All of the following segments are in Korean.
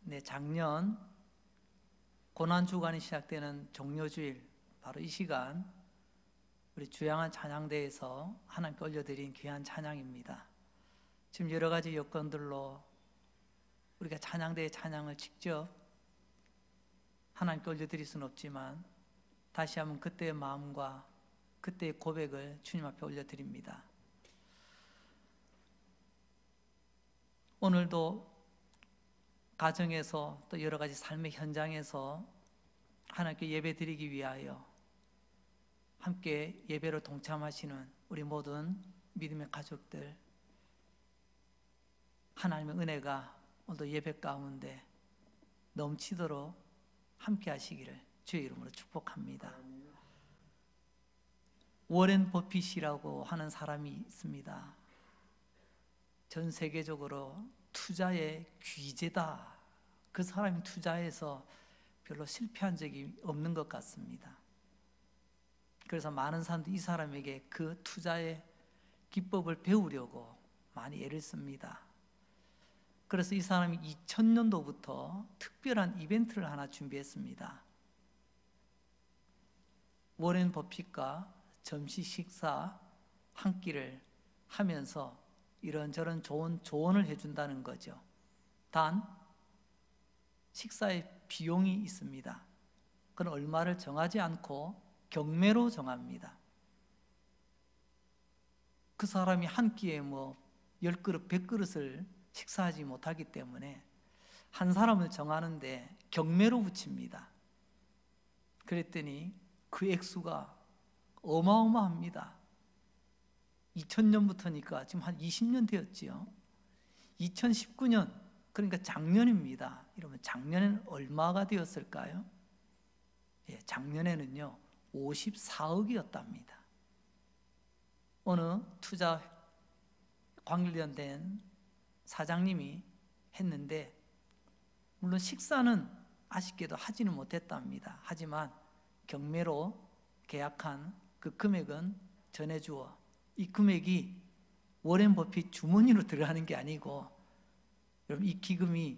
네, 작년 고난주간이 시작되는 종료주일, 바로 이 시간 우리 주양한 찬양대에서 하나님께 올려드린 귀한 찬양입니다. 지금 여러 가지 여건들로 우리가 찬양대의 찬양을 직접 하나님께 올려드릴 수는 없지만 다시 한번 그때의 마음과 그때의 고백을 주님 앞에 올려드립니다. 오늘도 가정에서 또 여러 가지 삶의 현장에서 하나님께 예배 드리기 위하여 함께 예배로 동참하시는 우리 모든 믿음의 가족들, 하나님의 은혜가 오늘도 예배 가운데 넘치도록 함께 하시기를 주의 이름으로 축복합니다. 워렌 버핏이라고 하는 사람이 있습니다. 전 세계적으로 투자의 귀재다. 그 사람이 투자해서 별로 실패한 적이 없는 것 같습니다. 그래서 많은 사람들이 이 사람에게 그 투자의 기법을 배우려고 많이 애를 씁니다. 그래서 이 사람이 2000년도부터 특별한 이벤트를 하나 준비했습니다. 워렌 버핏과 점심 식사 한 끼를 하면서 이런저런 좋은 조언을 해준다는 거죠. 단 식사의 비용이 있습니다. 그건 얼마를 정하지 않고 경매로 정합니다. 그 사람이 한 끼에 10그릇, 100그릇을 식사하지 못하기 때문에 한 사람을 정하는데 경매로 붙입니다. 그랬더니 그 액수가 어마어마합니다. 2000년부터니까 지금 한 20년 되었지요. 2019년, 그러니까 작년입니다. 여러분, 작년에는 얼마가 되었을까요? 예, 작년에는요 54억이었답니다. 어느 투자 관련된 사장님이 했는데, 물론 식사는 아쉽게도 하지는 못했답니다. 하지만 경매로 계약한 그 금액은 전해주어 이 금액이 워렌 버핏 주머니로 들어가는 게 아니고, 여러분, 이 기금이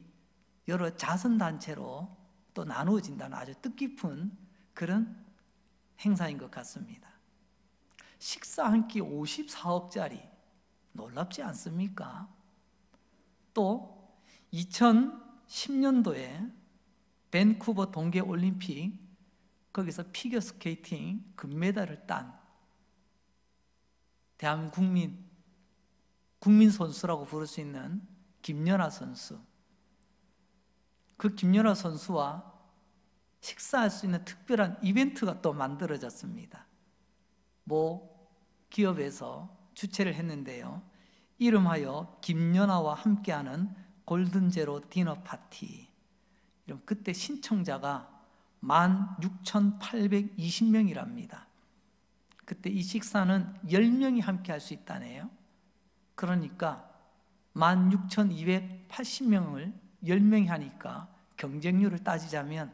여러 자선단체로 또 나누어진다는 아주 뜻깊은 그런 행사인 것 같습니다. 식사 한 끼 54억짜리 놀랍지 않습니까? 또 2010년도에 밴쿠버 동계올림픽, 거기서 피겨스케이팅 금메달을 딴 대한민국 국민 선수라고 부를 수 있는 김연아 선수, 그 김연아 선수와 식사할 수 있는 특별한 이벤트가 또 만들어졌습니다. 기업에서 주최를 했는데요, 이름하여 김연아와 함께하는 골든제로 디너 파티. 그때 신청자가 16,820명이랍니다. 그때 이 식사는 10명이 함께 할 수 있다네요. 그러니까 16,280명을 10명이 하니까 경쟁률을 따지자면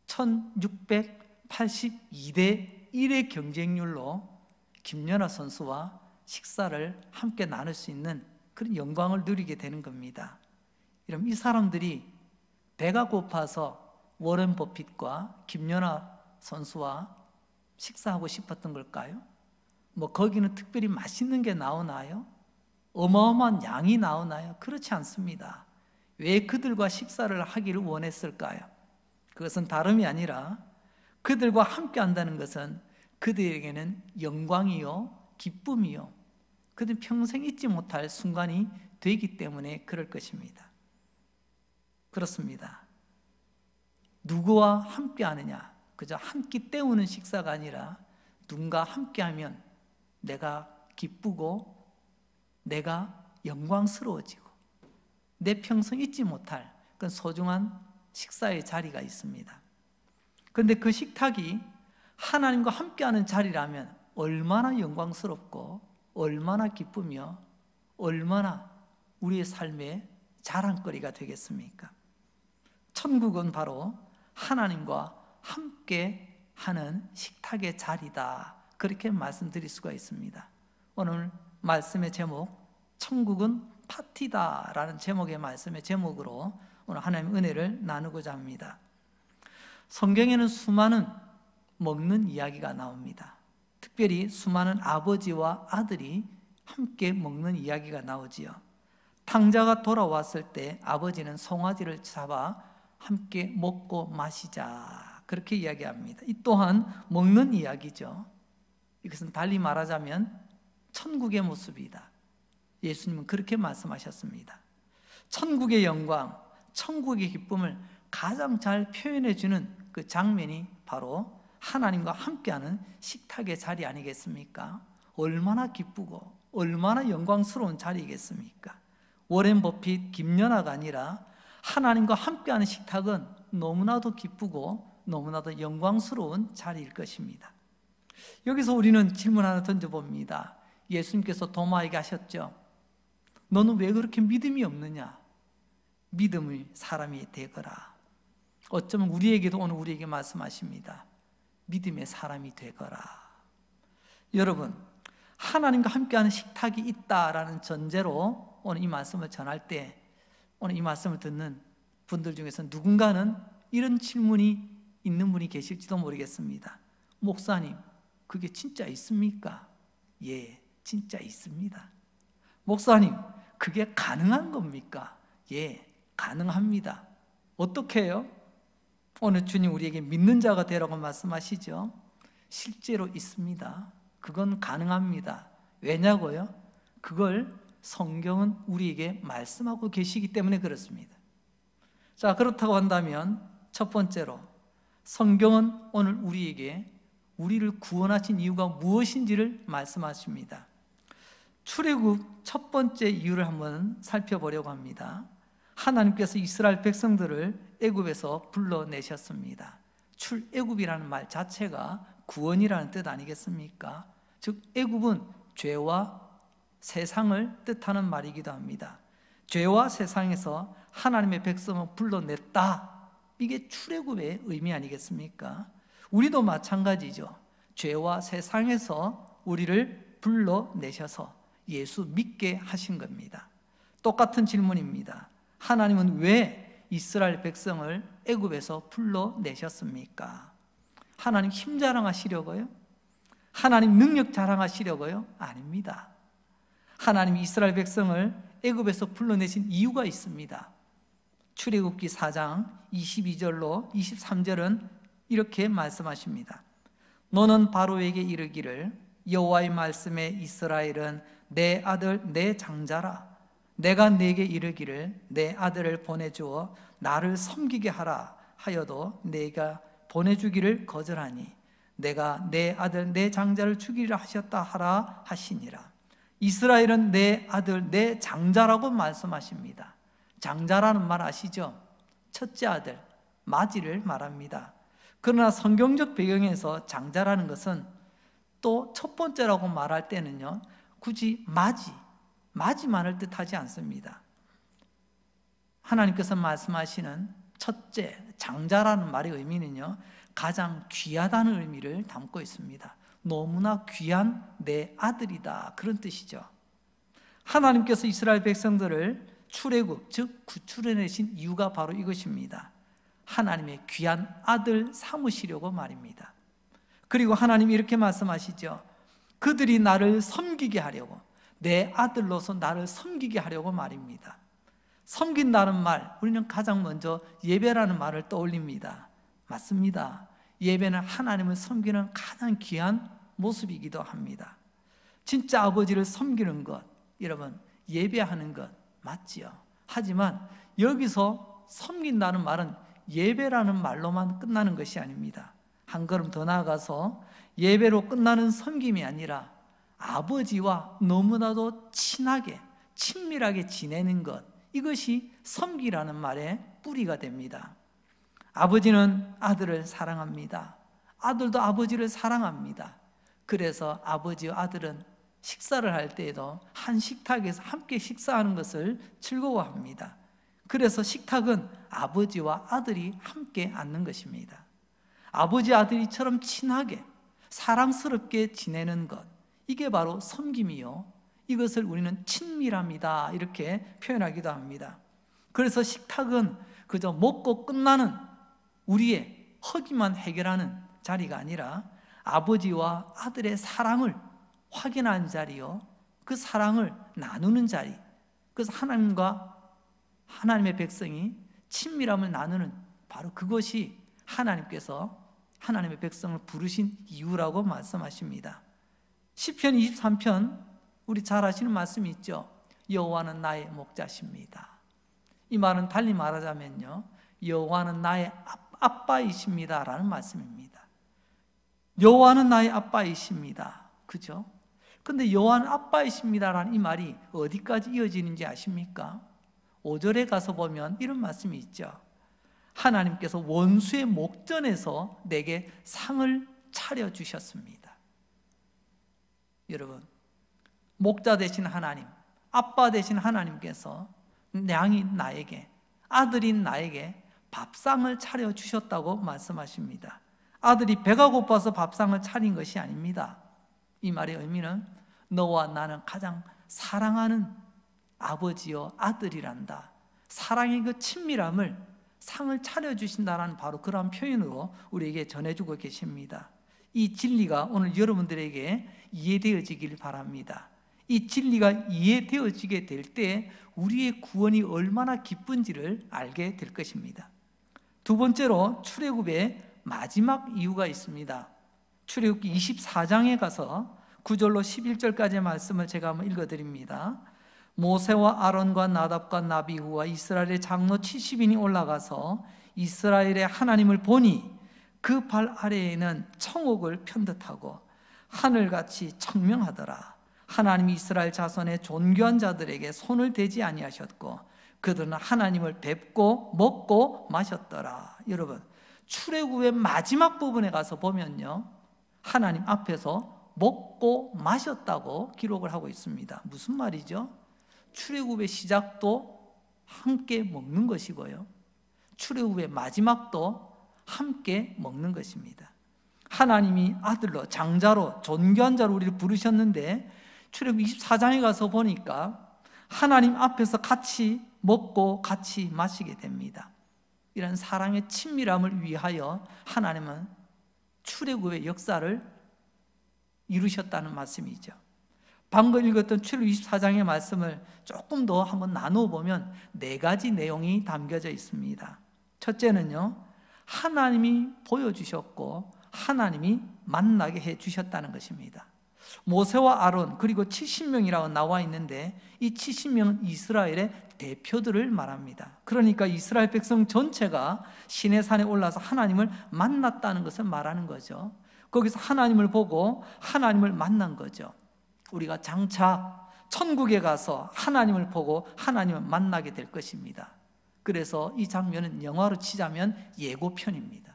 1682대 1의 경쟁률로 김연아 선수와 식사를 함께 나눌 수 있는 그런 영광을 누리게 되는 겁니다. 이러면 이 사람들이 배가 고파서 워렌 버핏과 김연아 선수와 식사하고 싶었던 걸까요? 거기는 특별히 맛있는 게 나오나요? 어마어마한 양이 나오나요? 그렇지 않습니다. 왜 그들과 식사를 하기를 원했을까요? 그것은 다름이 아니라 그들과 함께 한다는 것은 그들에게는 영광이요, 기쁨이요, 그들 평생 잊지 못할 순간이 되기 때문에 그럴 것입니다. 그렇습니다. 누구와 함께 하느냐, 그저 한 끼 때우는 식사가 아니라 누군가 함께하면 내가 기쁘고 내가 영광스러워지고 내 평생 잊지 못할 그런 소중한 식사의 자리가 있습니다. 그런데 그 식탁이 하나님과 함께하는 자리라면 얼마나 영광스럽고 얼마나 기쁘며 얼마나 우리의 삶의 자랑거리가 되겠습니까? 천국은 바로 하나님과 함께 하는 식탁의 자리다, 그렇게 말씀드릴 수가 있습니다. 오늘 말씀의 제목, 천국은 파티다 라는 제목의 말씀의 제목으로 오늘 하나님의 은혜를 나누고자 합니다. 성경에는 수많은 먹는 이야기가 나옵니다. 특별히 수많은 아버지와 아들이 함께 먹는 이야기가 나오지요. 탕자가 돌아왔을 때 아버지는 송아지를 잡아 함께 먹고 마시자, 그렇게 이야기합니다. 이 또한 먹는 이야기죠. 이것은 달리 말하자면 천국의 모습이다. 예수님은 그렇게 말씀하셨습니다. 천국의 영광, 천국의 기쁨을 가장 잘 표현해 주는 그 장면이 바로 하나님과 함께하는 식탁의 자리 아니겠습니까? 얼마나 기쁘고 얼마나 영광스러운 자리이겠습니까? 워렌 버핏, 김연아가 아니라 하나님과 함께하는 식탁은 너무나도 기쁘고 너무나도 영광스러운 자리일 것입니다. 여기서 우리는 질문 하나 던져봅니다. 예수님께서 도마에게 하셨죠. 너는 왜 그렇게 믿음이 없느냐? 믿음의 사람이 되거라. 어쩌면 우리에게도 오늘 우리에게 말씀하십니다. 믿음의 사람이 되거라. 여러분, 하나님과 함께하는 식탁이 있다라는 전제로 오늘 이 말씀을 전할 때, 오늘 이 말씀을 듣는 분들 중에서 누군가는 이런 질문이 있는 분이 계실지도 모르겠습니다. 목사님, 그게 진짜 있습니까? 예, 진짜 있습니다. 목사님, 그게 가능한 겁니까? 예, 가능합니다. 어떻게 해요? 오늘 주님 우리에게 믿는 자가 되라고 말씀하시죠. 실제로 있습니다. 그건 가능합니다. 왜냐고요? 그걸 성경은 우리에게 말씀하고 계시기 때문에 그렇습니다. 자, 그렇다고 한다면 첫 번째로 성경은 오늘 우리에게 우리를 구원하신 이유가 무엇인지를 말씀하십니다. 출애굽 첫 번째 이유를 한번 살펴보려고 합니다. 하나님께서 이스라엘 백성들을 애굽에서 불러내셨습니다. 출애굽이라는 말 자체가 구원이라는 뜻 아니겠습니까? 즉 애굽은 죄와 세상을 뜻하는 말이기도 합니다. 죄와 세상에서 하나님의 백성을 불러냈다, 이게 출애굽의 의미 아니겠습니까? 우리도 마찬가지죠. 죄와 세상에서 우리를 불러내셔서 예수 믿게 하신 겁니다. 똑같은 질문입니다. 하나님은 왜 이스라엘 백성을 애굽에서 불러내셨습니까? 하나님 힘 자랑하시려고요? 하나님 능력 자랑하시려고요? 아닙니다. 하나님 이스라엘 백성을 애굽에서 불러내신 이유가 있습니다. 출애굽기 4장 22절로 23절은 이렇게 말씀하십니다. 너는 바로에게 이르기를 여호와의 말씀에 이스라엘은 내 아들 내 장자라. 내가 네게 이르기를 내 아들을 보내주어 나를 섬기게 하라 하여도 내가 보내주기를 거절하니 내가 내 아들 내 장자를 죽이리라 하셨다 하라 하시니라. 이스라엘은 내 아들 내 장자라고 말씀하십니다. 장자라는 말 아시죠? 첫째 아들 마지를 말합니다. 그러나 성경적 배경에서 장자라는 것은 또 첫 번째라고 말할 때는요, 굳이 마지만을 뜻하지 않습니다. 하나님께서 말씀하시는 첫째, 장자라는 말의 의미는요, 가장 귀하다는 의미를 담고 있습니다. 너무나 귀한 내 아들이다, 그런 뜻이죠. 하나님께서 이스라엘 백성들을 출애굽, 즉 구출해내신 이유가 바로 이것입니다. 하나님의 귀한 아들 삼으시려고 말입니다. 그리고 하나님이 이렇게 말씀하시죠. 그들이 나를 섬기게 하려고, 내 아들로서 나를 섬기게 하려고 말입니다. 섬긴다는 말, 우리는 가장 먼저 예배라는 말을 떠올립니다. 맞습니다. 예배는 하나님을 섬기는 가장 귀한 모습이기도 합니다. 진짜 아버지를 섬기는 것, 여러분 예배하는 것 맞지요? 하지만 여기서 섬긴다는 말은 예배라는 말로만 끝나는 것이 아닙니다. 한 걸음 더 나아가서 예배로 끝나는 섬김이 아니라 아버지와 너무나도 친하게 친밀하게 지내는 것, 이것이 섬기라는 말의 뿌리가 됩니다. 아버지는 아들을 사랑합니다. 아들도 아버지를 사랑합니다. 그래서 아버지와 아들은 식사를 할 때에도 한 식탁에서 함께 식사하는 것을 즐거워합니다. 그래서 식탁은 아버지와 아들이 함께 앉는 것입니다. 아버지 아들이처럼 친하게 사랑스럽게 지내는 것, 이게 바로 섬김이요, 이것을 우리는 친밀함이다 이렇게 표현하기도 합니다. 그래서 식탁은 그저 먹고 끝나는 우리의 허기만 해결하는 자리가 아니라 아버지와 아들의 사랑을 확인하는 자리요, 그 사랑을 나누는 자리, 그래서 하나님과 하나님의 백성이 친밀함을 나누는 바로 그것이 하나님께서 하나님의 백성을 부르신 이유라고 말씀하십니다. 시편 23편 우리 잘 아시는 말씀이 있죠. 여호와는 나의 목자십니다. 이 말은 달리 말하자면요, 여호와는 나의 아빠이십니다 라는 말씀입니다. 여호와는 나의 아빠이십니다. 그죠? 근데 여호와는 아빠이십니다 라는 이 말이 어디까지 이어지는지 아십니까? 5절에 가서 보면 이런 말씀이 있죠. 하나님께서 원수의 목전에서 내게 상을 차려주셨습니다. 여러분, 목자 되신 하나님, 아빠 되신 하나님께서 양인 나에게, 아들인 나에게 밥상을 차려주셨다고 말씀하십니다. 아들이 배가 고파서 밥상을 차린 것이 아닙니다. 이 말의 의미는 너와 나는 가장 사랑하는 아버지여 아들이란다, 사랑의 그 친밀함을 상을 차려주신다는 바로 그러한 표현으로 우리에게 전해주고 계십니다. 이 진리가 오늘 여러분들에게 이해되어지길 바랍니다. 이 진리가 이해되어지게 될 때 우리의 구원이 얼마나 기쁜지를 알게 될 것입니다. 두 번째로 출애굽의 마지막 이유가 있습니다. 출애굽기 24장에 가서 9절로 11절까지의 말씀을 제가 한번 읽어드립니다. 모세와 아론과 나답과 나비후와 이스라엘의 장로 70인이 올라가서 이스라엘의 하나님을 보니 그 발 아래에는 청옥을 편듯하고 하늘같이 청명하더라. 하나님이 이스라엘 자손의 존귀한 자들에게 손을 대지 아니하셨고 그들은 하나님을 뵙고 먹고 마셨더라. 여러분, 출애굽의 마지막 부분에 가서 보면요, 하나님 앞에서 먹고 마셨다고 기록을 하고 있습니다. 무슨 말이죠? 출애굽의 시작도 함께 먹는 것이고요, 출애굽의 마지막도 함께 먹는 것입니다. 하나님이 아들로, 장자로, 존귀한 자로 우리를 부르셨는데 출애굽 24장에 가서 보니까 하나님 앞에서 같이 먹고 같이 마시게 됩니다. 이런 사랑의 친밀함을 위하여 하나님은 출애굽의 역사를 이루셨다는 말씀이죠. 방금 읽었던 출애굽 24장의 말씀을 조금 더 한번 나누어 보면 4가지 내용이 담겨져 있습니다. 첫째는요, 하나님이 보여주셨고 하나님이 만나게 해주셨다는 것입니다. 모세와 아론 그리고 70명이라고 나와 있는데 이 70명은 이스라엘의 대표들을 말합니다. 그러니까 이스라엘 백성 전체가 시내산에 올라서 하나님을 만났다는 것을 말하는 거죠. 거기서 하나님을 보고 하나님을 만난 거죠. 우리가 장차 천국에 가서 하나님을 보고 하나님을 만나게 될 것입니다. 그래서 이 장면은 영화로 치자면 예고편입니다.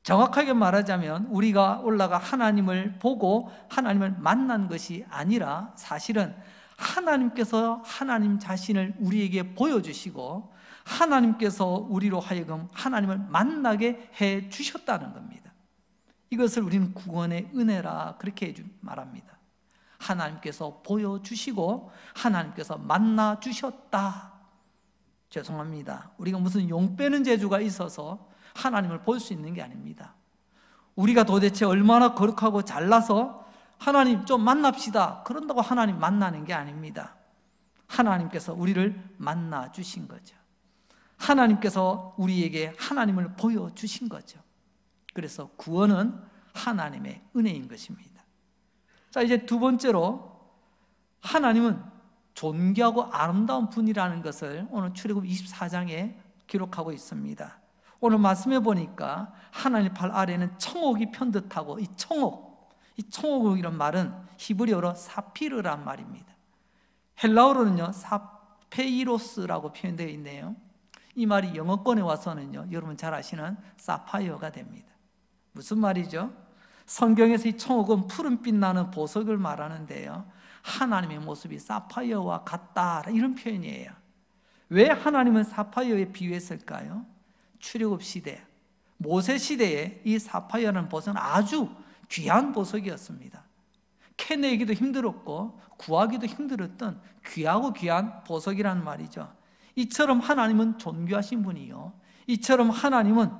정확하게 말하자면 우리가 올라가 하나님을 보고 하나님을 만난 것이 아니라 사실은 하나님께서 하나님 자신을 우리에게 보여주시고 하나님께서 우리로 하여금 하나님을 만나게 해 주셨다는 겁니다. 이것을 우리는 구원의 은혜라 그렇게 말합니다. 하나님께서 보여주시고 하나님께서 만나 주셨다. 죄송합니다. 우리가 무슨 용 빼는 재주가 있어서 하나님을 볼 수 있는 게 아닙니다. 우리가 도대체 얼마나 거룩하고 잘나서 하나님 좀 만납시다 그런다고 하나님 만나는 게 아닙니다. 하나님께서 우리를 만나 주신 거죠. 하나님께서 우리에게 하나님을 보여주신 거죠. 그래서 구원은 하나님의 은혜인 것입니다. 자, 이제 두 번째로 하나님은 존귀하고 아름다운 분이라는 것을 오늘 출애굽 24장에 기록하고 있습니다. 오늘 말씀해 보니까 하나님 발 아래는 청옥이 편듯하고 이 청옥이란 말은 히브리어로 사피르란 말입니다. 헬라어로는요 사페이로스라고 표현되어 있네요. 이 말이 영어권에 와서는요 여러분 잘 아시는 사파이어가 됩니다. 무슨 말이죠? 성경에서 이 청옥은 푸른빛 나는 보석을 말하는데요, 하나님의 모습이 사파이어와 같다 이런 표현이에요. 왜 하나님은 사파이어에 비유했을까요? 출애굽 시대, 모세 시대에 이 사파이어라는 보석은 아주 귀한 보석이었습니다. 캐내기도 힘들었고 구하기도 힘들었던 귀하고 귀한 보석이라는 말이죠. 이처럼 하나님은 존귀하신 분이요, 이처럼 하나님은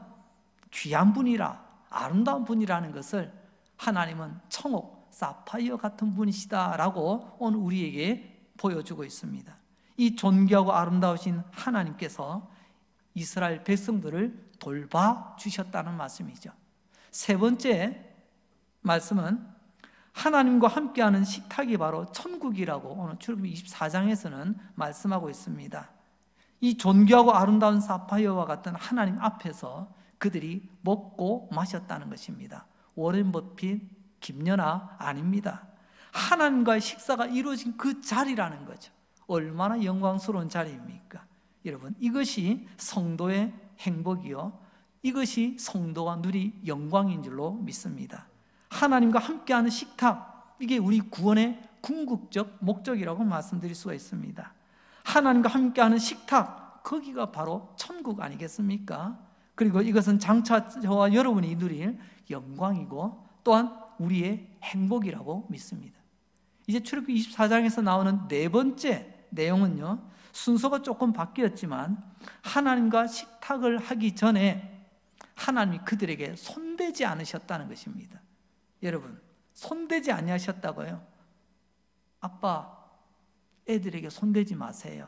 귀한 분이라, 아름다운 분이라는 것을 하나님은 청옥, 사파이어 같은 분이시다라고 오늘 우리에게 보여주고 있습니다. 이 존귀하고 아름다우신 하나님께서 이스라엘 백성들을 돌봐주셨다는 말씀이죠. 세 번째 말씀은 하나님과 함께하는 식탁이 바로 천국이라고 오늘 출애굽기 24장에서는 말씀하고 있습니다. 이 존귀하고 아름다운 사파이어와 같은 하나님 앞에서 그들이 먹고 마셨다는 것입니다. 워렌 버핏, 김연아 아닙니다. 하나님과의 식사가 이루어진 그 자리라는 거죠. 얼마나 영광스러운 자리입니까? 여러분, 이것이 성도의 행복이요, 이것이 성도가 누릴 영광인 줄로 믿습니다. 하나님과 함께하는 식탁, 이게 우리 구원의 궁극적 목적이라고 말씀드릴 수가 있습니다. 하나님과 함께하는 식탁, 거기가 바로 천국 아니겠습니까? 그리고 이것은 장차 저와 여러분이 누릴 영광이고 또한 우리의 행복이라고 믿습니다. 이제 출애굽기 24장에서 나오는 네 번째 내용은요, 순서가 조금 바뀌었지만 하나님과 식탁을 하기 전에 하나님이 그들에게 손대지 않으셨다는 것입니다. 여러분, 손대지 아니하셨다고요? 아빠, 애들에게 손대지 마세요.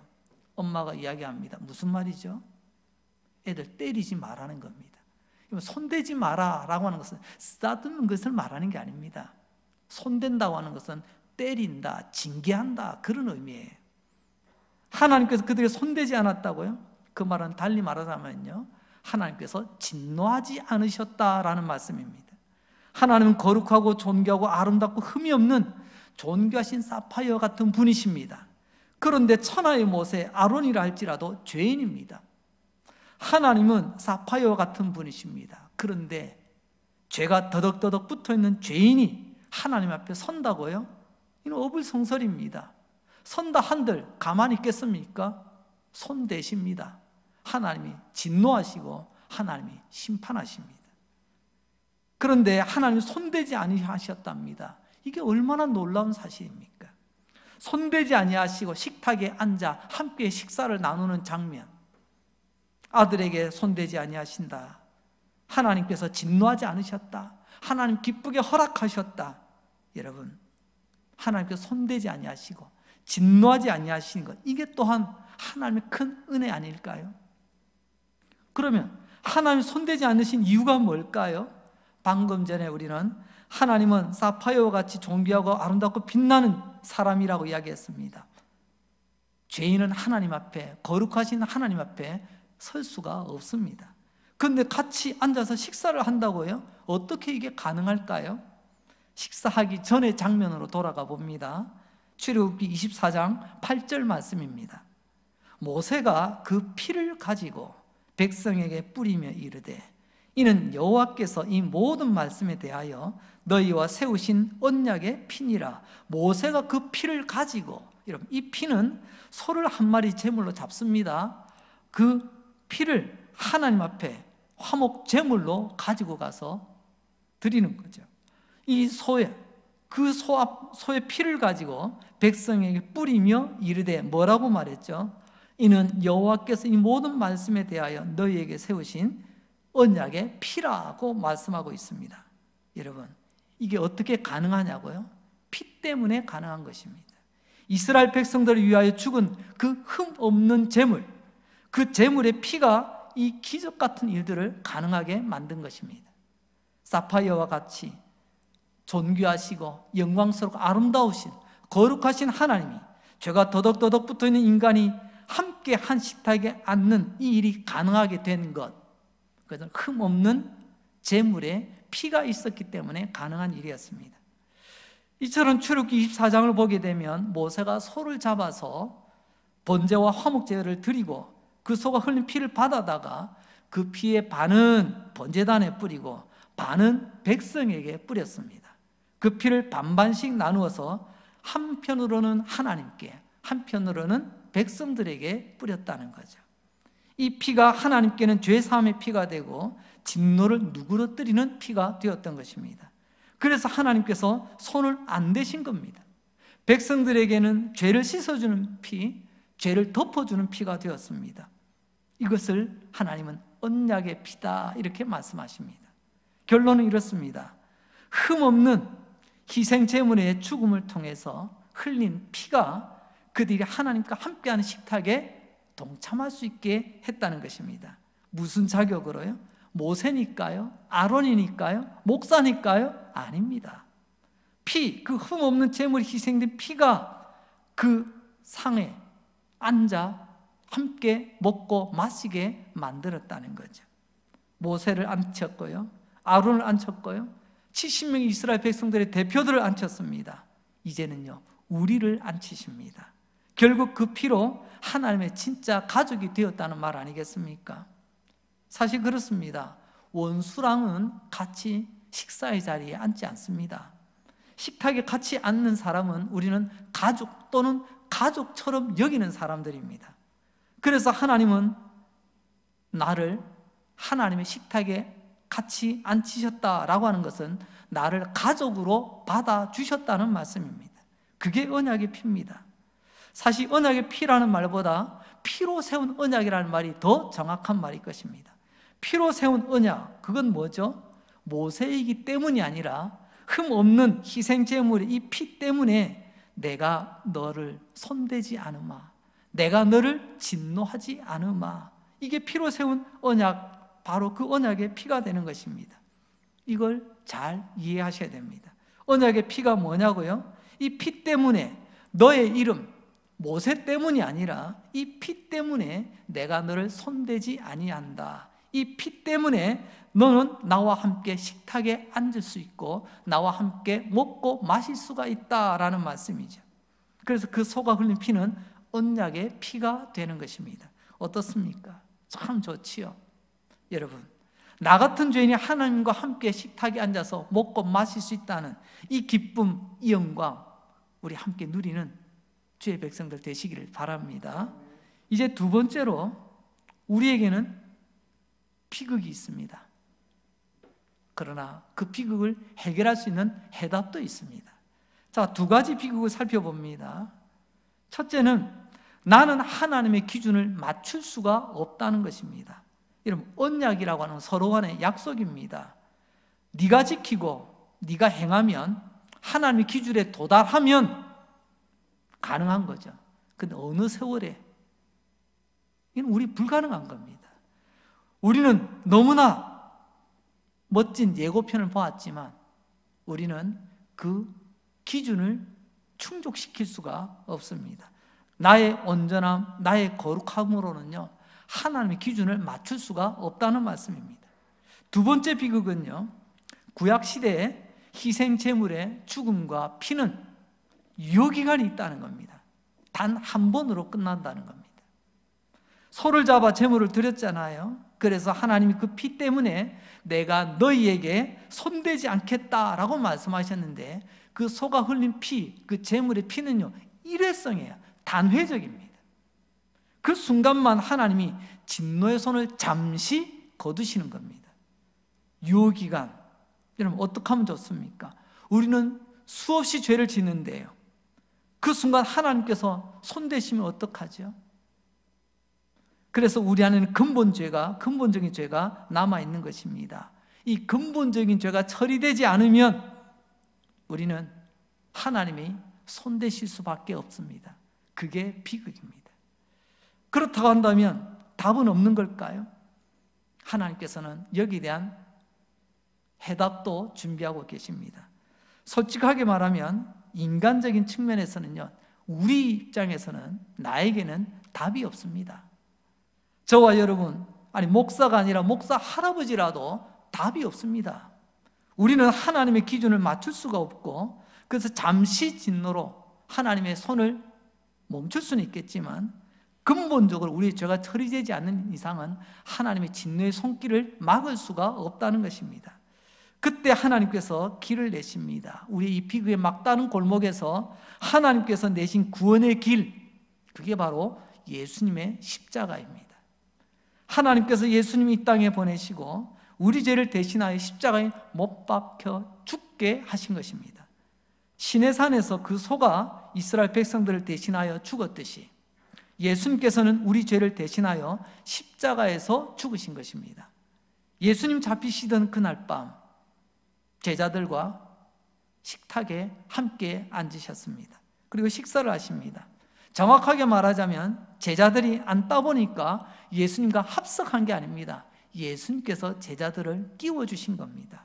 엄마가 이야기합니다. 무슨 말이죠? 애들 때리지 말라는 겁니다. 손대지 마라라고 하는 것은 쓰다듬는 것을 말하는 게 아닙니다. 손댄다고 하는 것은 때린다, 징계한다, 그런 의미예요. 하나님께서 그들에게 손대지 않았다고요? 그 말은 달리 말하자면요, 하나님께서 진노하지 않으셨다라는 말씀입니다. 하나님은 거룩하고 존귀하고 아름답고 흠이 없는 존귀하신 사파이어 같은 분이십니다. 그런데 천하의 모세 아론이라 할지라도 죄인입니다. 하나님은 사파이어 같은 분이십니다. 그런데 죄가 더덕더덕 붙어있는 죄인이 하나님 앞에 선다고요? 이는 어불성설입니다. 선다 한들 가만히 있겠습니까? 손대십니다. 하나님이 진노하시고 하나님이 심판하십니다. 그런데 하나님이 손대지 아니하셨답니다. 이게 얼마나 놀라운 사실입니까? 손대지 아니하시고 식탁에 앉아 함께 식사를 나누는 장면, 아들에게 손대지 아니하신다, 하나님께서 진노하지 않으셨다, 하나님 기쁘게 허락하셨다. 여러분, 하나님께서 손대지 아니하시고 진노하지 아니하시는 것, 이게 또한 하나님의 큰 은혜 아닐까요? 그러면 하나님 손대지 않으신 이유가 뭘까요? 방금 전에 우리는 하나님은 사파이어와 같이 존귀하고 아름답고 빛나는 사람이라고 이야기했습니다. 죄인은 하나님 앞에, 거룩하신 하나님 앞에 설 수가 없습니다. 그런데 같이 앉아서 식사를 한다고요? 어떻게 이게 가능할까요? 식사하기 전의 장면으로 돌아가 봅니다. 출애굽기 24장 8절 말씀입니다. 모세가 그 피를 가지고 백성에게 뿌리며 이르되 이는 여호와께서 이 모든 말씀에 대하여 너희와 세우신 언약의 피니라. 모세가 그 피를 가지고, 여러분, 이 피는 소를 한 마리 제물로 잡습니다. 그 피를 하나님 앞에 화목 제물로 가지고 가서 드리는 거죠. 이 소의 피를 가지고 백성에게 뿌리며 이르되 뭐라고 말했죠? 이는 여호와께서 이 모든 말씀에 대하여 너희에게 세우신 언약의 피라고 말씀하고 있습니다. 여러분, 이게 어떻게 가능하냐고요? 피 때문에 가능한 것입니다. 이스라엘 백성들을 위하여 죽은 그 흠 없는 제물, 그 제물의 피가 이 기적 같은 일들을 가능하게 만든 것입니다. 사파이어와 같이 존귀하시고 영광스럽고 아름다우신 거룩하신 하나님이 죄가 더덕더덕 붙어있는 인간이 함께 한 식탁에 앉는 이 일이 가능하게 된 것, 그것은 흠없는 제물에 피가 있었기 때문에 가능한 일이었습니다. 이처럼 출애굽기 24장을 보게 되면 모세가 소를 잡아서 번제와 화목제를 드리고 그 소가 흘린 피를 받아다가 그 피의 반은 번제단에 뿌리고 반은 백성에게 뿌렸습니다. 그 피를 반반씩 나누어서 한편으로는 하나님께, 한편으로는 백성들에게 뿌렸다는 거죠. 이 피가 하나님께는 죄사함의 피가 되고 진노를 누그러뜨리는 피가 되었던 것입니다. 그래서 하나님께서 손을 안 대신 겁니다. 백성들에게는 죄를 씻어주는 피, 죄를 덮어주는 피가 되었습니다. 이것을 하나님은 언약의 피다 이렇게 말씀하십니다. 결론은 이렇습니다. 흠없는 희생제물의 죽음을 통해서 흘린 피가 그들이 하나님과 함께하는 식탁에 동참할 수 있게 했다는 것입니다. 무슨 자격으로요? 모세니까요? 아론이니까요? 목사니까요? 아닙니다. 피, 그 흠없는 제물이 희생된 피가 그 상에 앉아 함께 먹고 마시게 만들었다는 거죠. 모세를 앉혔고요, 아론을 앉혔고요, 70명의 이스라엘 백성들의 대표들을 앉혔습니다. 이제는요, 우리를 앉히십니다. 결국 그 피로 하나님의 진짜 가족이 되었다는 말 아니겠습니까? 사실 그렇습니다. 원수랑은 같이 식사의 자리에 앉지 않습니다. 식탁에 같이 앉는 사람은 우리는 가족 또는 가족처럼 여기는 사람들입니다. 그래서 하나님은 나를 하나님의 식탁에 같이 앉히셨다라고 하는 것은 나를 가족으로 받아주셨다는 말씀입니다. 그게 언약의 피입니다. 사실 언약의 피라는 말보다 피로 세운 언약이라는 말이 더 정확한 말일 것입니다. 피로 세운 언약, 그건 뭐죠? 모세이기 때문이 아니라 흠없는 희생제물의 이 피 때문에 내가 너를 손대지 않으마, 내가 너를 진노하지 않으마, 이게 피로 세운 언약, 바로 그 언약의 피가 되는 것입니다. 이걸 잘 이해하셔야 됩니다. 언약의 피가 뭐냐고요? 이 피 때문에 너의 이름, 모세 때문이 아니라 이 피 때문에 내가 너를 손대지 아니한다. 이 피 때문에 너는 나와 함께 식탁에 앉을 수 있고 나와 함께 먹고 마실 수가 있다라는 말씀이죠. 그래서 그 소가 흘린 피는 언약의 피가 되는 것입니다. 어떻습니까? 참 좋지요. 여러분, 나 같은 죄인이 하나님과 함께 식탁에 앉아서 먹고 마실 수 있다는 이 기쁨, 이 영광, 우리 함께 누리는 주의 백성들 되시기를 바랍니다. 이제 두 번째로 우리에게는 비극이 있습니다. 그러나 그 비극을 해결할 수 있는 해답도 있습니다. 자, 두 가지 비극을 살펴봅니다. 첫째는 나는 하나님의 기준을 맞출 수가 없다는 것입니다. 여러분, 언약이라고 하는 서로 간의 약속입니다. 네가 지키고 네가 행하면 하나님의 기준에 도달하면 가능한 거죠. 근데 어느 세월에 이건 우리 불가능한 겁니다. 우리는 너무나 멋진 예고편을 보았지만 우리는 그 기준을 충족시킬 수가 없습니다. 나의 온전함, 나의 거룩함으로는요, 하나님의 기준을 맞출 수가 없다는 말씀입니다. 두 번째 비극은요, 구약시대에 희생제물의 죽음과 피는 유효기간이 있다는 겁니다. 단 한 번으로 끝난다는 겁니다. 소를 잡아 제물을 드렸잖아요. 그래서 하나님이 그 피 때문에 내가 너희에게 손대지 않겠다라고 말씀하셨는데 그 소가 흘린 피, 그 제물의 피는요, 일회성이에요. 단회적입니다. 그 순간만 하나님이 진노의 손을 잠시 거두시는 겁니다. 유효기간, 여러분 어떻게 하면 좋습니까? 우리는 수없이 죄를 짓는데요, 그 순간 하나님께서 손대시면 어떡하죠? 그래서 우리 안에는 근본적인 죄가 남아있는 것입니다. 이 근본적인 죄가 처리되지 않으면 우리는 하나님이 손대실 수밖에 없습니다. 그게 비극입니다. 그렇다고 한다면 답은 없는 걸까요? 하나님께서는 여기에 대한 해답도 준비하고 계십니다. 솔직하게 말하면 인간적인 측면에서는요, 우리 입장에서는 나에게는 답이 없습니다. 저와 여러분, 아니 목사가 아니라 목사 할아버지라도 답이 없습니다. 우리는 하나님의 기준을 맞출 수가 없고, 그래서 잠시 진노로 하나님의 손을 멈출 수는 있겠지만 근본적으로 우리의 죄가 처리되지 않는 이상은 하나님의 진노의 손길을 막을 수가 없다는 것입니다. 그때 하나님께서 길을 내십니다. 우리 이 비극의 막다른 골목에서 하나님께서 내신 구원의 길, 그게 바로 예수님의 십자가입니다. 하나님께서 예수님이 이 땅에 보내시고 우리 죄를 대신하여 십자가에 못 박혀 죽게 하신 것입니다. 시내산에서 그 소가 이스라엘 백성들을 대신하여 죽었듯이 예수님께서는 우리 죄를 대신하여 십자가에서 죽으신 것입니다. 예수님 잡히시던 그날 밤 제자들과 식탁에 함께 앉으셨습니다. 그리고 식사를 하십니다. 정확하게 말하자면 제자들이 앉다 보니까 예수님과 합석한 게 아닙니다. 예수님께서 제자들을 끼워주신 겁니다.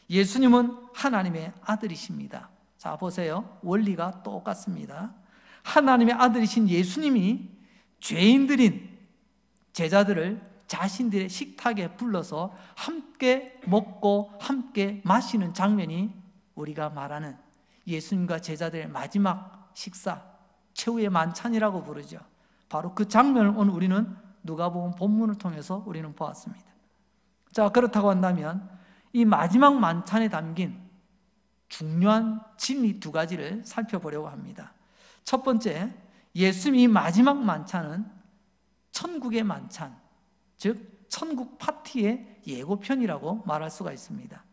예수님은 하나님의 아들이십니다. 자, 보세요. 원리가 똑같습니다. 하나님의 아들이신 예수님이 죄인들인 제자들을 자신들의 식탁에 불러서 함께 먹고 함께 마시는 장면이 우리가 말하는 예수님과 제자들의 마지막 식사, 최후의 만찬이라고 부르죠. 바로 그 장면을 오늘 우리는 누가복음 본문을 통해서 우리는 보았습니다. 자, 그렇다고 한다면 이 마지막 만찬에 담긴 중요한 진리 두 가지를 살펴보려고 합니다. 첫 번째, 예수님이 마지막 만찬은 천국의 만찬, 즉 천국 파티의 예고편이라고 말할 수가 있습니다.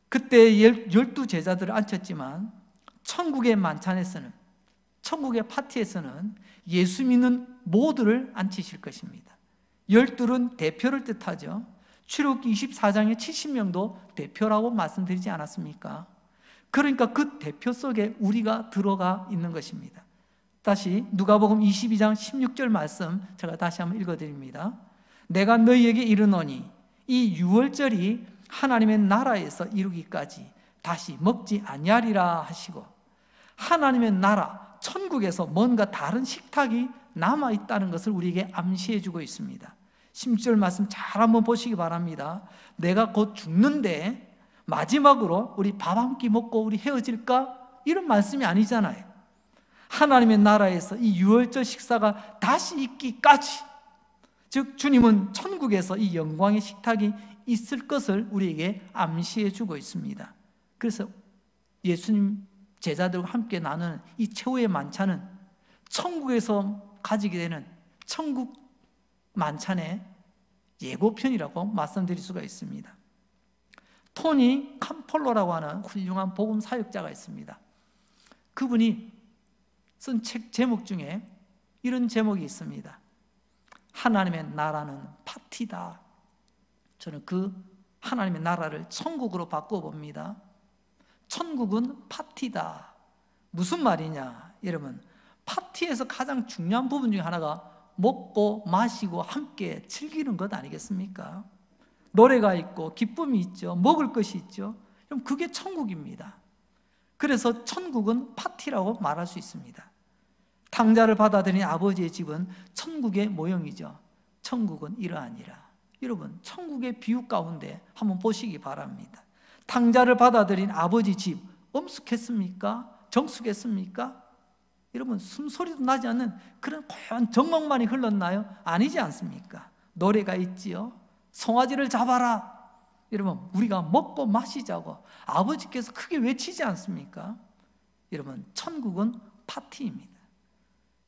그때 12 제자들을 앉혔지만 천국의 만찬에서는, 천국의 파티에서는 예수 믿는 모두를 앉히실 것입니다. 12는 대표를 뜻하죠. 출애굽기 24장의 70명도 대표라고 말씀드리지 않았습니까? 그러니까 그 대표 속에 우리가 들어가 있는 것입니다. 다시 누가복음 22장 16절 말씀 제가 다시 한번 읽어드립니다. 내가 너희에게 이르노니 이 유월절이 하나님의 나라에서 이루기까지 다시 먹지 아니하리라 하시고, 하나님의 나라, 천국에서 뭔가 다른 식탁이 남아있다는 것을 우리에게 암시해 주고 있습니다. 16절 말씀 잘 한번 보시기 바랍니다. 내가 곧 죽는데 마지막으로 우리 밥 한 끼 먹고 우리 헤어질까? 이런 말씀이 아니잖아요. 하나님의 나라에서 이 유월절 식사가 다시 있기까지, 즉 주님은 천국에서 이 영광의 식탁이 있을 것을 우리에게 암시해 주고 있습니다. 그래서 예수님 제자들과 함께 나누는 이 최후의 만찬은 천국에서 가지게 되는 천국 만찬의 예고편이라고 말씀드릴 수가 있습니다. 토니 캄폴로라고 하는 훌륭한 복음 사역자가 있습니다. 그분이 쓴 책 제목 중에 이런 제목이 있습니다. 하나님의 나라는 파티다. 저는 그 하나님의 나라를 천국으로 바꿔봅니다. 천국은 파티다. 무슨 말이냐? 여러분, 파티에서 가장 중요한 부분 중에 하나가 먹고 마시고 함께 즐기는 것 아니겠습니까? 노래가 있고 기쁨이 있죠. 먹을 것이 있죠. 그럼 그게 천국입니다. 그래서 천국은 파티라고 말할 수 있습니다. 탕자를 받아들인 아버지의 집은 천국의 모형이죠. 천국은 이러하니라. 여러분, 천국의 비유 가운데 한번 보시기 바랍니다. 탕자를 받아들인 아버지 집 엄숙했습니까? 정숙했습니까? 여러분, 숨소리도 나지 않는 그런 고요한 정막만이 흘렀나요? 아니지 않습니까? 노래가 있지요. 송아지를 잡아라. 여러분, 우리가 먹고 마시자고 아버지께서 크게 외치지 않습니까? 여러분, 천국은 파티입니다.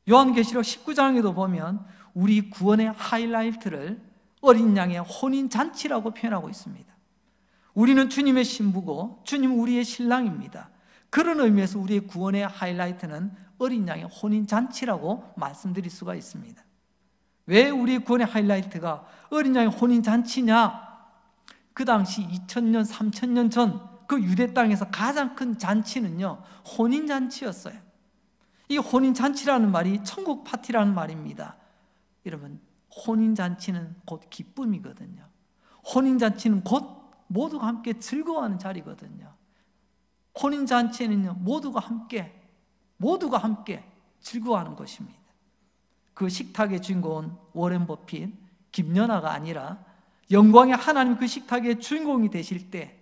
요한계시록 19장에도 보면 우리 구원의 하이라이트를 어린 양의 혼인잔치라고 표현하고 있습니다. 우리는 주님의 신부고 주님은 우리의 신랑입니다. 그런 의미에서 우리의 구원의 하이라이트는 어린 양의 혼인잔치라고 말씀드릴 수가 있습니다. 왜 우리의 구원의 하이라이트가 어린 양의 혼인잔치냐? 그 당시 2000년, 3000년 전 그 유대 땅에서 가장 큰 잔치는요, 혼인잔치였어요. 이 혼인잔치라는 말이 천국 파티라는 말입니다. 여러분, 혼인잔치는 곧 기쁨이거든요. 혼인잔치는 곧 모두가 함께 즐거워하는 자리거든요. 혼인잔치에는요, 모두가 함께 즐거워하는 것입니다. 그 식탁의 주인공은 워렌 버핏, 김연아가 아니라 영광의 하나님 그 식탁의 주인공이 되실 때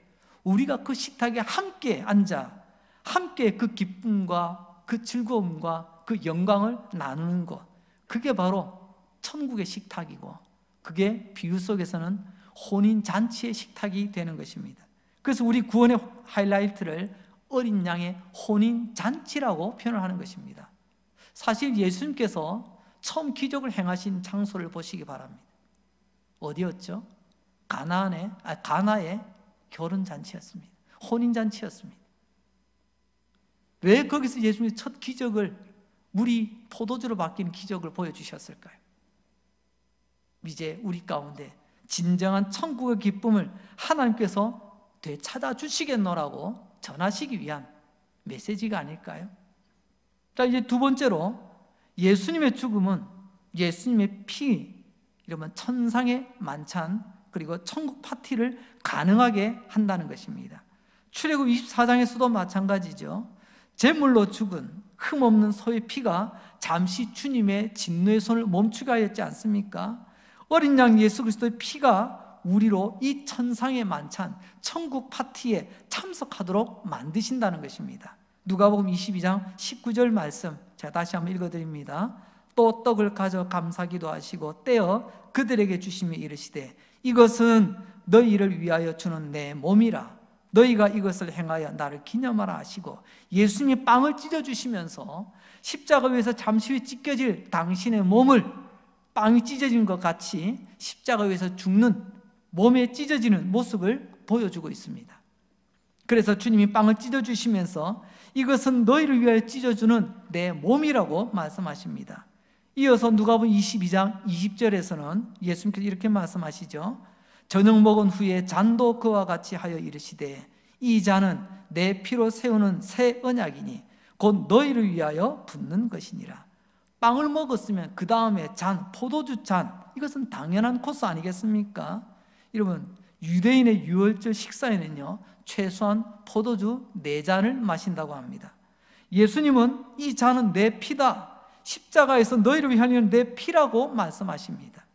우리가 그 식탁에 함께 앉아 함께 그 기쁨과 그 즐거움과 그 영광을 나누는 것, 그게 바로 천국의 식탁이고, 그게 비유 속에서는 혼인잔치의 식탁이 되는 것입니다. 그래서 우리 구원의 하이라이트를 어린 양의 혼인잔치라고 표현을 하는 것입니다. 사실 예수님께서 처음 기적을 행하신 장소를 보시기 바랍니다. 어디였죠? 가나의 결혼잔치였습니다. 혼인잔치였습니다. 왜 거기서 예수님이 첫 기적을, 물이 포도주로 바뀌는 기적을 보여주셨을까요? 이제 우리 가운데 진정한 천국의 기쁨을 하나님께서 되찾아 주시겠노라고 전하시기 위한 메시지가 아닐까요? 자, 이제 두 번째로 예수님의 죽음은 예수님의 피, 이러면 천상의 만찬 그리고 천국 파티를 가능하게 한다는 것입니다. 출애굽 24장에서도 마찬가지죠. 제물로 죽은 흠없는 소의 피가 잠시 주님의 진노의 손을 멈추게 하였지 않습니까? 어린 양 예수 그리스도의 피가 우리로 이 천상의 만찬, 천국 파티에 참석하도록 만드신다는 것입니다. 누가복음 22장 19절 말씀 제가 다시 한번 읽어드립니다. 또 떡을 가져 감사기도 하시고 떼어 그들에게 주시며 이르시되 이것은 너희를 위하여 주는 내 몸이라. 너희가 이것을 행하여 나를 기념하라 하시고 예수님이 빵을 찢어주시면서 십자가 위에서 잠시 후에 찢겨질 당신의 몸을 빵이 찢어진 것 같이 십자가 위에서 죽는 몸에 찢어지는 모습을 보여주고 있습니다. 그래서 주님이 빵을 찢어주시면서 이것은 너희를 위하여 찢어주는 내 몸이라고 말씀하십니다. 이어서 누가복음 22장 20절에서는 예수님께서 이렇게 말씀하시죠. 저녁 먹은 후에 잔도 그와 같이 하여 이르시되 이 잔은 내 피로 세우는 새 언약이니 곧 너희를 위하여 붓는 것이니라. 빵을 먹었으면 그 다음에 잔, 포도주 잔, 이것은 당연한 코스 아니겠습니까? 여러분, 유대인의 유월절 식사에는요 최소한 포도주 4잔을 마신다고 합니다. 예수님은 이 잔은 내 피다, 십자가에서 너희를 위하여 내 피라고 말씀하십니다.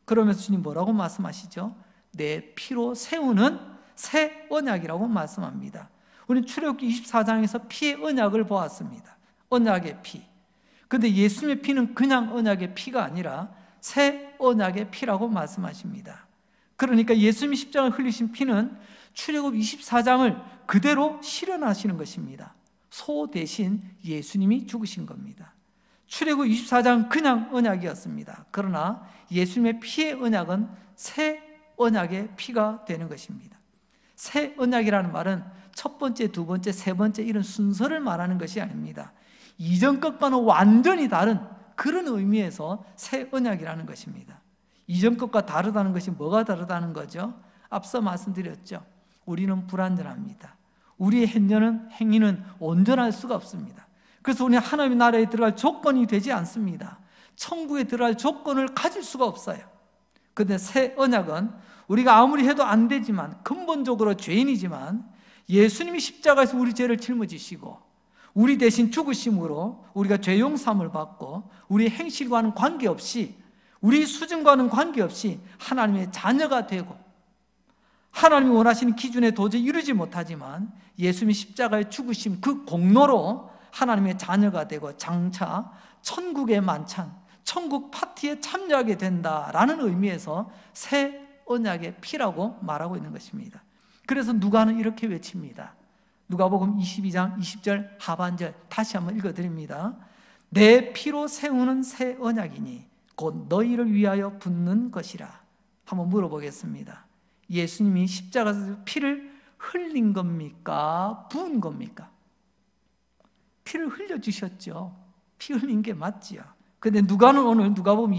그러면서 주님 뭐라고 말씀하시죠? 내 피로 세우는 새 언약이라고 말씀합니다. 우리는 출애굽기 24장에서 피의 언약을 보았습니다. 언약의 피. 그런데 예수님의 피는 그냥 언약의 피가 아니라 새 언약의 피라고 말씀하십니다. 그러니까 예수님이 십자가에 흘리신 피는 출애굽 24장을 그대로 실현하시는 것입니다. 소 대신 예수님이 죽으신 겁니다. 출애굽 24장 그냥 언약이었습니다. 그러나 예수님의 피의 언약은 새 언약의 피가 되는 것입니다. 새 언약이라는 말은 첫 번째, 두 번째, 세 번째 이런 순서를 말하는 것이 아닙니다. 이전 것과는 완전히 다른 그런 의미에서 새 언약이라는 것입니다. 이전 것과 다르다는 것이 뭐가 다르다는 거죠? 앞서 말씀드렸죠. 우리는 불완전합니다. 우리의 행위는 온전할 수가 없습니다. 그래서 우리는 하나님의 나라에 들어갈 조건이 되지 않습니다. 천국에 들어갈 조건을 가질 수가 없어요. 그런데 새 언약은 우리가 아무리 해도 안 되지만 근본적으로 죄인이지만 예수님이 십자가에서 우리 죄를 짊어지시고 우리 대신 죽으심으로 우리가 죄 용서함을 받고 우리의 행실과는 관계없이 우리 수준과는 관계없이 하나님의 자녀가 되고 하나님이 원하시는 기준에 도저히 이루지 못하지만 예수님이 십자가에 죽으심 그 공로로 하나님의 자녀가 되고 장차 천국의 만찬, 천국 파티에 참여하게 된다라는 의미에서 새 언약의 피라고 말하고 있는 것입니다. 그래서 누가는 이렇게 외칩니다. 누가복음 22장 20절 하반절 다시 한번 읽어드립니다. 내 피로 세우는 새 언약이니 곧 너희를 위하여 붓는 것이라. 한번 물어보겠습니다. 예수님이 십자가에서 피를 흘린 겁니까? 부은 겁니까? 피를 흘려주셨죠. 피 흘린 게 맞지요. 그런데 누가는 오늘 누가복음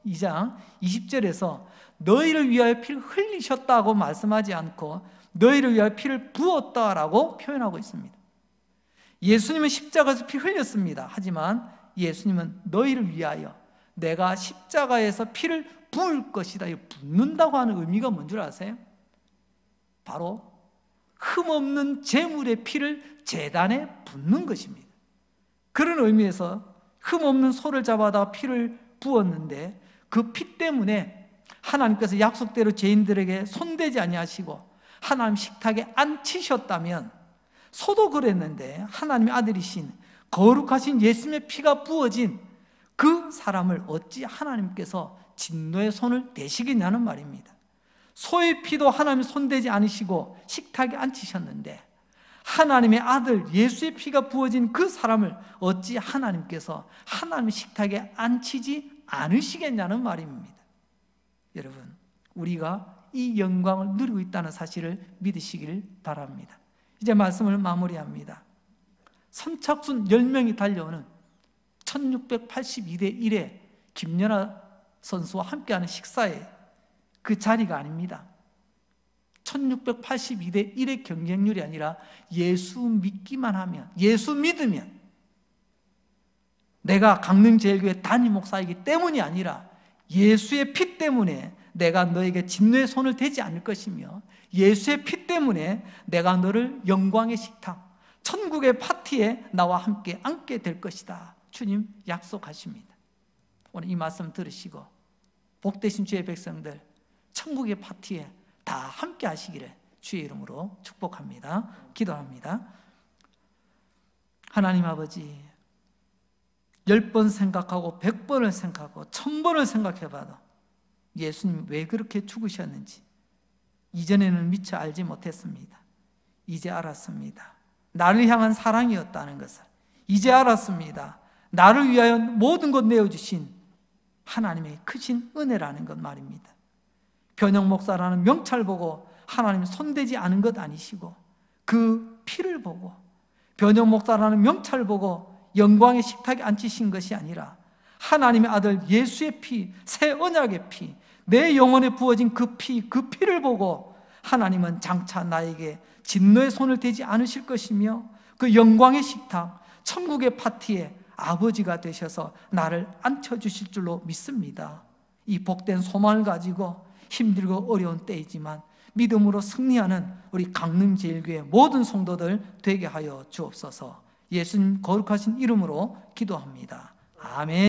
22장 20절에서 너희를 위하여 피를 흘리셨다고 말씀하지 않고 너희를 위하여 피를 부었다라고 표현하고 있습니다. 예수님은 십자가에서 피 흘렸습니다. 하지만 예수님은 너희를 위하여 내가 십자가에서 피를 부을 것이다. 붓는다고 하는 의미가 뭔 줄 아세요? 바로 흠없는 제물의 피를 제단에 붓는 것입니다. 그런 의미에서 흠없는 소를 잡아다가 피를 부었는데 그 피 때문에 하나님께서 약속대로 죄인들에게 손대지 아니하시고 하나님 식탁에 앉히셨다면 소도 그랬는데 하나님의 아들이신 거룩하신 예수님의 피가 부어진 그 사람을 어찌 하나님께서 진노의 손을 대시겠냐는 말입니다. 소의 피도 하나님 손대지 않으시고 식탁에 앉히셨는데 하나님의 아들 예수의 피가 부어진 그 사람을 어찌 하나님께서 하나님의 식탁에 앉히지 않으시겠냐는 말입니다. 여러분, 우리가 이 영광을 누리고 있다는 사실을 믿으시길 바랍니다. 이제 말씀을 마무리합니다. 선착순 10명이 달려오는 1682대 1에 김연아 선수와 함께하는 식사에 그 자리가 아닙니다. 1682대 1의 경쟁률이 아니라 예수 믿기만 하면, 예수 믿으면, 내가 강릉제일교회 담임 목사이기 때문이 아니라 예수의 피 때문에 내가 너에게 진노의 손을 대지 않을 것이며, 예수의 피 때문에 내가 너를 영광의 식탁, 천국의 파티에 나와 함께 앉게 될 것이다. 주님 약속하십니다. 오늘 이 말씀 들으시고 복되신 주의 백성들 천국의 파티에 다 함께 하시기를 주의 이름으로 축복합니다. 기도합니다. 하나님 아버지, 10번 생각하고 100번을 생각하고 1000번을 생각해봐도 예수님 왜 그렇게 죽으셨는지 이전에는 미처 알지 못했습니다. 이제 알았습니다. 나를 향한 사랑이었다는 것을 이제 알았습니다. 나를 위하여 모든 것 내어주신 하나님의 크신 은혜라는 것 말입니다. 변형 목사라는 명찰 보고 하나님 손대지 않은 것 아니시고, 그 피를 보고 변형 목사라는 명찰 보고 영광의 식탁에 앉히신 것이 아니라 하나님의 아들 예수의 피, 새 언약의 피, 내 영혼에 부어진 그 피를 보고 하나님은 장차 나에게 진노의 손을 대지 않으실 것이며, 그 영광의 식탁, 천국의 파티에 아버지가 되셔서 나를 앉혀주실 줄로 믿습니다. 이 복된 소망을 가지고 힘들고 어려운 때이지만 믿음으로 승리하는 우리 강릉제일교회 모든 성도들 되게 하여 주옵소서. 예수님 거룩하신 이름으로 기도합니다. 아멘.